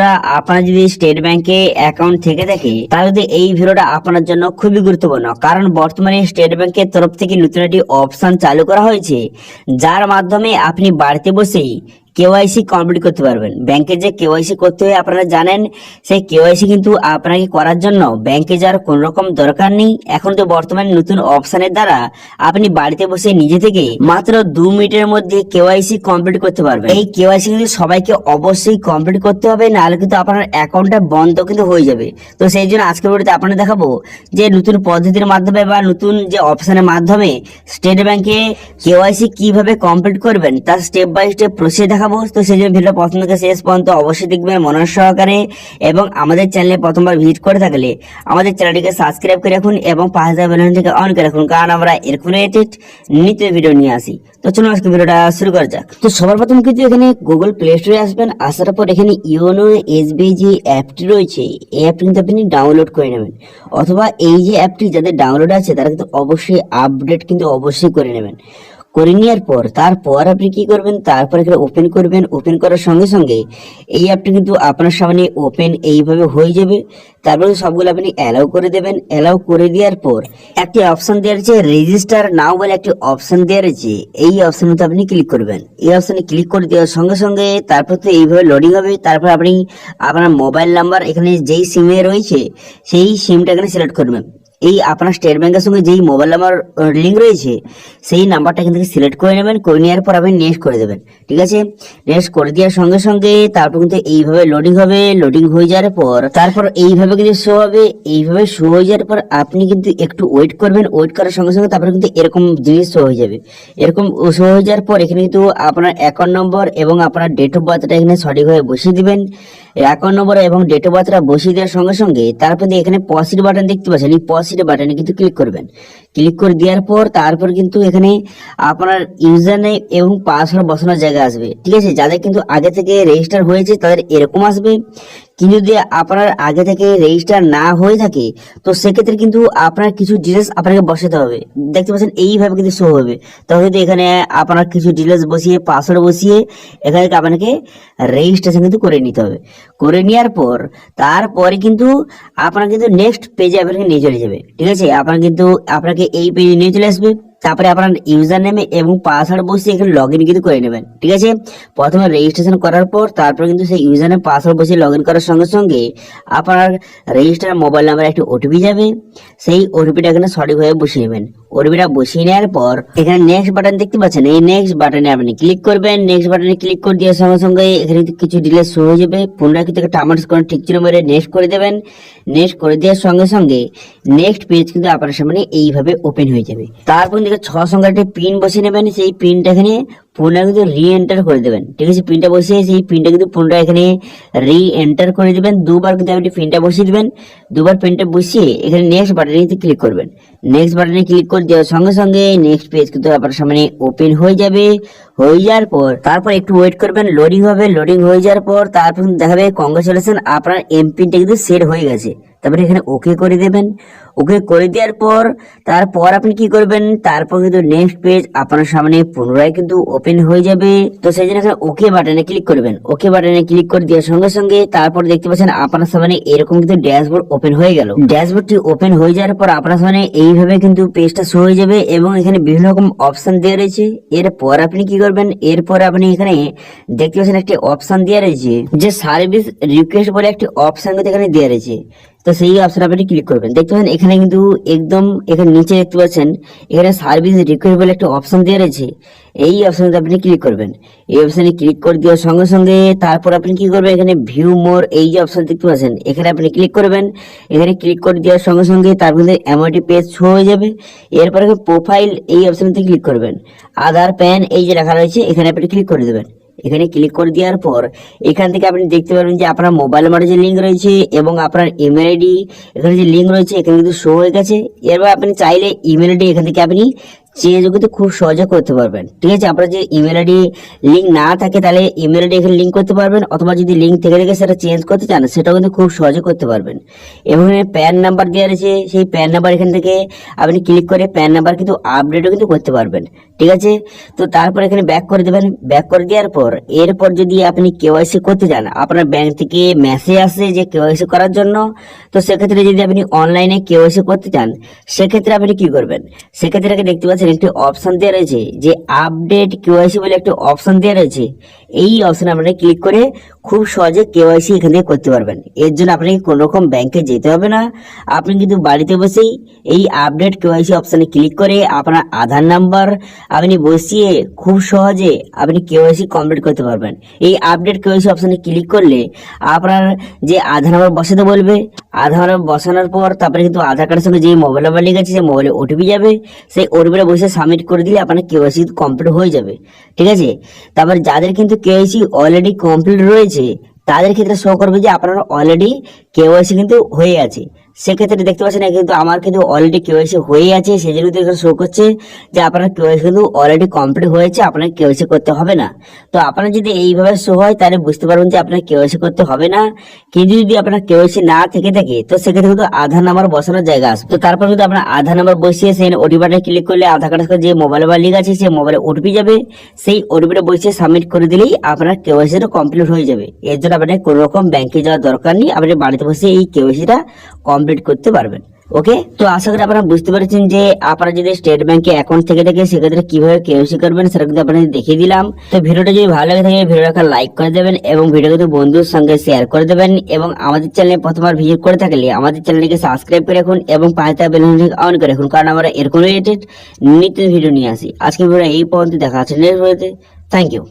বন্ধুরা, আপনার যদি স্টেট ব্যাংকে অ্যাকাউন্ট থেকে থাকে তাহলে এই ভিডিওটা আপনার জন্য খুবই গুরুত্বপূর্ণ। কারণ বর্তমানে স্টেট ব্যাংকের তরফ থেকে নতুন একটি অপশন চালু করা হয়েছে, যার মাধ্যমে আপনি বাড়িতে বসেই কেওয়াইসি কমপ্লিট করতে পারবেন। ব্যাংকে যে কেওয়াইসি করতে হয় আপনারা জানেন, সেই কেওয়াইসি কিন্তু আপনাকে করার জন্য ব্যাংকে যাওয়ার কোন রকম দরকার নেই। এখন তো বর্তমানে নতুন অপশনের দ্বারা আপনি বাড়িতে বসে নিজে থেকে মাত্র 2 মিনিটের মধ্যে কেওয়াইসি কমপ্লিট করতে পারবেন। এই কেওয়াইসি কিন্তু সবাইকে অবশ্যই কমপ্লিট করতে হবে, নাহলে কিন্তু আপনার অ্যাকাউন্টটা বন্ধ কিন্তু হয়ে যাবে। তো সেই জন্য আজকের ভিডিওতে আপনাদের দেখাবো যে নতুন পদ্ধতির মাধ্যমে বা নতুন যে অপশনের মাধ্যমে স্টেট ব্যাংকে কেওয়াইসি কিভাবে কমপ্লিট করবেন তার স্টেপ বাই স্টেপ প্রসেস দেখাবো। তো সেই জন্য ভিডিও প্রথম থেকে শেষ পর্যন্ত অবশ্যই দেখবেন মনোযোগ সহকারে, এবং আমাদের চ্যানেলে প্রথমবার ভিজিট করে থাকলে আমাদের চ্যানেলটিকে সাবস্ক্রাইব করে রাখুন এবং পাশে থাকা বেল আইকনটিকে অন করে রাখুন, কারণ আমরা এরকম রিলেটেড নিত্য ভিডিও নিয়ে আসি। তো চলুন আজকে ভিডিওটা শুরু করা যাক। তো সবার প্রথম কিন্তু এখানে গুগল প্লে স্টোরে আসবেন। আসার পর এখানে ইওনো এসবিআই যে অ্যাপটি রয়েছে এই অ্যাপটি কিন্তু আপনি ডাউনলোড করে নেবেন, অথবা এই যে অ্যাপটি যাদের ডাউনলোড আছে তারা কিন্তু অবশ্যই আপডেট কিন্তু অবশ্যই করে নেবেন। করে নেওয়ার পর তারপর আপনি কি করবেন, তারপর এখানে ওপেন করবেন। ওপেন করার সঙ্গে সঙ্গে এই অ্যাপটি কিন্তু আপনার সামনে ওপেন এইভাবে হয়ে যাবে। তারপরে সবগুলো আপনি অ্যালাউ করে দেবেন। অ্যালাউ করে দেওয়ার পর একটি অপশন দেওয়া রয়েছে রেজিস্টার নাও বলে একটি অপশন দেওয়া রয়েছে, এই অপশনটা আপনি ক্লিক করবেন। এই অপশনে ক্লিক করে দেওয়ার সঙ্গে সঙ্গে তারপর তো এইভাবে লোডিং হবে। তারপর আপনি আপনার মোবাইল নাম্বার এখানে যেই সিমে রয়েছে সেই সিমটা এখানে সিলেক্ট করবেন। এই আপনার স্টেট ব্যাংকের সঙ্গে যেই মোবাইল নাম্বার লিঙ্ক রয়েছে সেই নাম্বারটা এখান থেকে সিলেক্ট করে নেবেন। করে নেওয়ার পর আপনি নেক্সট করে দেবেন। ঠিক আছে, নেক্সট করে দেওয়ার সঙ্গে সঙ্গে তারপর কিন্তু এইভাবে লোডিং হবে। লোডিং হয়ে যাওয়ার পর তারপর এইভাবে কিন্তু শো হবে। এইভাবে শো হয়ে যাওয়ার পর আপনি কিন্তু একটু ওয়েট করবেন। ওয়েট করার সঙ্গে সঙ্গে তারপর কিন্তু এরকম জিনিস শো হয়ে যাবে। এরকম শো হয়ে যাওয়ার পর এখানে কিন্তু আপনার অ্যাকাউন্ট নম্বর এবং আপনার ডেট অফ বার্থটা এখানে সঠিকভাবে বসিয়ে দিবেন। অ্যাকাউন্ট নম্বর এবং ডেট অফ বার্থটা বসিয়ে দেওয়ার সঙ্গে সঙ্গে তারপর এখানে পজিটিভ বাটন দেখতে পাচ্ছেন, এই পজিটিভ বাটনে কিন্তু ক্লিক করবেন। ক্লিক করে দেওয়ার পর তারপর কিন্তু এখানে আপনার ইউজার নেম এবং পাসওয়ার্ড বসানোর জায়গা আসবে। ঠিক আছে, যাদের কিন্তু আগে থেকে রেজিস্টার হয়েছে তাদের এরকম আসবে। কিন্তু যদি আপনার আগে থেকে রেজিস্টার না হয়ে থাকে তো সেক্ষেত্রে কিন্তু আপনার কিছু ডিটেলস আপনাকে বসাতে হবে। দেখতে পাচ্ছেন এইভাবে কিন্তু শো হবে। তাহলে এখানে আপনার কিছু ডিটেলস বসিয়ে পাসওয়ার্ড বসিয়ে এখানে আপনাকে রেজিস্ট্রেশন কিন্তু করে নিতে হবে। করে নেওয়ার পর তারপরে কিন্তু আপনার কিন্তু নেক্সট পেজে আপনাকে নিয়ে চলে যাবে। ঠিক আছে, আপনাকে এই পেজে নিয়ে চলে আসবে। তারপরে আপনার ইউজার নেমে এবং পাসওয়ার্ড বসিয়ে এখানে লগ ইন কিন্তু করে নেবেন। ঠিক আছে, প্রথমে রেজিস্ট্রেশন করার পর তারপর কিন্তু সেই ইউজার নেম পাসওয়ার্ড বসিয়ে লগ ইন করার সঙ্গে সঙ্গে আপনার রেজিস্টার মোবাইল নাম্বারে একটি ওটিপি যাবে। সেই ওটিপিটা এখানে সঠিকভাবে বসিয়ে নেবেন। ওটিপিটা বসিয়ে নেওয়ার পর এখানে নেক্সট বাটন দেখতে পাচ্ছেন, এই নেক্সট বাটনে আপনি ক্লিক করবেন। নেক্সট বাটনে ক্লিক করে দেওয়ার সঙ্গে সঙ্গে এখানে কিছু ডিটেলস শো হয়ে যাবে। পুনরায় কিন্তু টার্মস করে ঠিক ছিল মেরে নেক্সট করে দেবেন। নেক্সট করে দেওয়ার সঙ্গে সঙ্গে নেক্সট পেজ কিন্তু আপনার সামনে এইভাবে ওপেন হয়ে যাবে। তারপর 6 সংখ্যার একটা পিন বসিয়ে নেবেন। সেই পিনটা এখানে পুনরায় কিন্তু রি এন্টার করে দেবেন। ঠিক আছে, পিনটা বসিয়ে সেই পিনটা কিন্তু পুনরায় এখানে রি এন্টার করে দেবেন। দুবার কিন্তু আপনি পিনটা বসিয়ে দিবেন। দুবার পিনটা বসিয়ে এখানে নেক্সট বাটনে ক্লিক করবেন। নেক্সট বাটনে ক্লিক করে দেওয়ার সঙ্গে সঙ্গে নেক্সট পেজ কিন্তু আপনার সামনে ওপেন হয়ে যাবে। হয়ে যাওয়ার পর তারপর একটু ওয়েট করবেন, লোডিং হবে। লোডিং হয়ে যাওয়ার পর তারপর দেখাবে কংগ্রেচুলেশন, আপনার এমপিনটা কিন্তু সেট হয়ে গেছে। তারপরে এখানে ওকে করে দেবেন। ওকে করে দেওয়ার পর তারপর আপনি কি করবেন, তারপর কিন্তু নেক্সট পেজ আপনার সামনে পুনরায় কিন্তু ওপেন হয়ে যাবে। তো সেই জন্য এখানে ওকে বাটনে ক্লিক করবেন। ওকে বাটনে ক্লিক করে দেওয়ার সঙ্গে সঙ্গে তারপর দেখতে পাচ্ছেন আপনার সামনে এরকম কিন্তু ড্যাশবোর্ড ওপেন হয়ে গেল। ড্যাশবোর্ডটি ওপেন হয়ে যাওয়ার পর আপনার সামনে এইভাবে কিন্তু পেজটা শো হয়ে যাবে এবং এখানে বিভিন্ন রকম অপশন দেওয়া রয়েছে। এরপর আপনি কি করবেন, এরপর আপনি এখানে দেখতে পাচ্ছেন একটি অপশন দেওয়া রয়েছে যে সার্ভিস রিকোয়েস্ট বলে একটি অপশন কিন্তু এখানে দেওয়া রয়েছে। তো সেই অপশন আপনি ক্লিক করবেন। দেখতে পাচ্ছেন এখানে কিন্তু একদম এখানে নিচে দেখতে পাচ্ছেন এখানে সার্ভিস রিকোয়েস্ট বলে একটা অপশন দেওয়া রয়েছে। এই অপশনটা আপনি ক্লিক করবেন। এই অপশনে ক্লিক করে দেওয়ার সঙ্গে সঙ্গে তারপর আপনি কি করবেন, এখানে ভিউ মোর এই যে অপশন দেখতে পাচ্ছেন এখানে আপনি ক্লিক করবেন। এখানে ক্লিক করে দেওয়ার সঙ্গে সঙ্গে তারপর এমওটি পেজ শো হয়ে যাবে। এরপরে প্রোফাইল এই অপশনতে ক্লিক করবেন। আধার প্যান এই যে লেখা রয়েছে এখানে আপনি ক্লিক করে দেবেন। এখানে ক্লিক করে দেওয়ার পর এখান থেকে আপনি দেখতে পারবেন যে আপনার মোবাইল নাম্বারের যে লিঙ্ক রয়েছে এবং আপনার ইমেল আইডি এখানে যে লিঙ্ক রয়েছে এখানে কিন্তু শো হয়ে গেছে। এরপর আপনি চাইলে ইমেল আইডি এখান থেকে আপনি চেঞ্জ কিন্তু খুব সহজে করতে পারবেন। ঠিক আছে, আপনার যে ইমেল আইডি লিঙ্ক না থাকে তাহলে ইমেল আইডি এখানে লিঙ্ক করতে পারবেন, অথবা যদি লিঙ্ক থেকে থাকে সেটা চেঞ্জ করতে চান সেটাও কিন্তু খুব সহজে করতে পারবেন। এবং এখানে প্যান নাম্বার দেওয়া রয়েছে, সেই প্যান নাম্বার এখান থেকে আপনি ক্লিক করে প্যান নাম্বার কিন্তু আপডেটও কিন্তু করতে পারবেন। ঠিক আছে, তো তারপর এখানে ব্যাক করে দেবেন। ব্যাক করে দেওয়ার পর এরপর যদি আপনি কেওয়াইসি করতে চান, আপনার ব্যাংক থেকে মেসেজ আসে যে কেওয়াইসি করার জন্য, তো সেক্ষেত্রে যদি আপনি অনলাইনে কেওয়াইসি করতে চান সেক্ষেত্রে আপনি কি করবেন, সেক্ষেত্রে দেখতে পাচ্ছেন একটি অপশন দেওয়া রয়েছে যে আপডেট কেওয়াইসি বলে একটি অপশন দেওয়া রয়েছে। এই অপশনে আপনারা ক্লিক করে খুব সহজে কেওয়াইসি এখান থেকে করতে পারবেন। এর জন্য আপনাকে কোনো রকম ব্যাংকে যেতে হবে না, আপনি কিন্তু বাড়িতে বসেই এই আপডেট কেওয়াইসি অপশনে ক্লিক করে আপনার আধার নাম্বার আপনি বসিয়ে খুব সহজে আপনি কেওয়াইসি কমপ্লিট করতে পারবেন। এই আপডেট কেওয়াইসি অপশনে ক্লিক করলে আপনার যে আধার নাম্বার বসাতে বলবে, আধার নাম্বার বসানোর পর তারপরে কিন্তু আধার কার্ডের সঙ্গে যে মোবাইল নাম্বার লিঙ্ক আছে সেই মোবাইলে ওটিপি যাবে, সেই ওটিপিটা বসে সাবমিট করে দিলে আপনার কেওয়াইসি কমপ্লিট হয়ে যাবে। ঠিক আছে, তারপর যাদের কিন্তু কেওয়াইসি অলরেডি কমপ্লিট রয়েছে তাদের ক্ষেত্রে শো করবে যে আপনার অলরেডি কেওয়াইসি কিন্তু হয়ে আছে। সেক্ষেত্রে দেখতে পাচ্ছেন কিন্তু আমার কিন্তু অলরেডি কেওয়াইসি হয়ে আছে, সেই জন্য এখানে শো করছে যে আপনার কেওয়াইসি কিন্তু অলরেডি কমপ্লিট হয়েছে, আপনার কেওয়াইসি করতে হবে না। তো আপনার যদি এইভাবে শো হয় তাহলে বুঝতে পারবেন যে আপনার কেওয়াইসি করতে হবে না। কিন্তু যদি আপনার কেওয়াইসি না থেকে থাকে তো সেক্ষেত্রে কিন্তু আধার নাম্বার বসানোর জায়গা আসবে। তো তারপর কিন্তু আপনার আধার নাম্বার বসিয়ে সেই ওটিপিটা ক্লিক করলে আধার কার্ডের সাথে যে মোবাইল নাম্বার লিঙ্ক আছে সেই মোবাইলে ওটিপি যাবে, সেই ওটিপিটা বসিয়ে সাবমিট করে দিলেই আপনার কেওয়াইসিটা কমপ্লিট হয়ে যাবে। এর জন্য আপনার কোনো রকম ব্যাংকে যাওয়ার দরকার নেই, আপনি বাড়িতে বসে এই কেওয়াইসিটা কমপ্লিট করতে পারবেন। ওকে, তো আশা করি আপনারা বুঝতে পেরেছেন যে আপনারা যদি স্টেট ব্যাংকে অ্যাকাউন্ট থেকে থাকে সেক্ষেত্রে কিভাবে কেওয়াইসি করবেন সেটা কিন্তু আপনাদের দেখিয়ে দিলাম। তো ভিডিওটা যদি ভালো লাগে থাকে ভিডিওটা লাইক করে দেবেন এবং ভিডিও কিন্তু বন্ধুর সঙ্গে শেয়ার করে দেবেন, এবং আমাদের চ্যানেলে প্রথমবার ভিজিট করে থাকলে আমাদের চ্যানেলটিকে সাবস্ক্রাইব করে রাখুন এবং পাশে থাকা বেল আইকনটি অন করে রাখুন, কারণ আমরা এরকম রিলেটেড নিত্য ভিডিও নিয়ে আসি। আজকে ভিডিও এই পর্যন্ত, দেখা হচ্ছে নেক্সট ভিডিওতে। Thank you.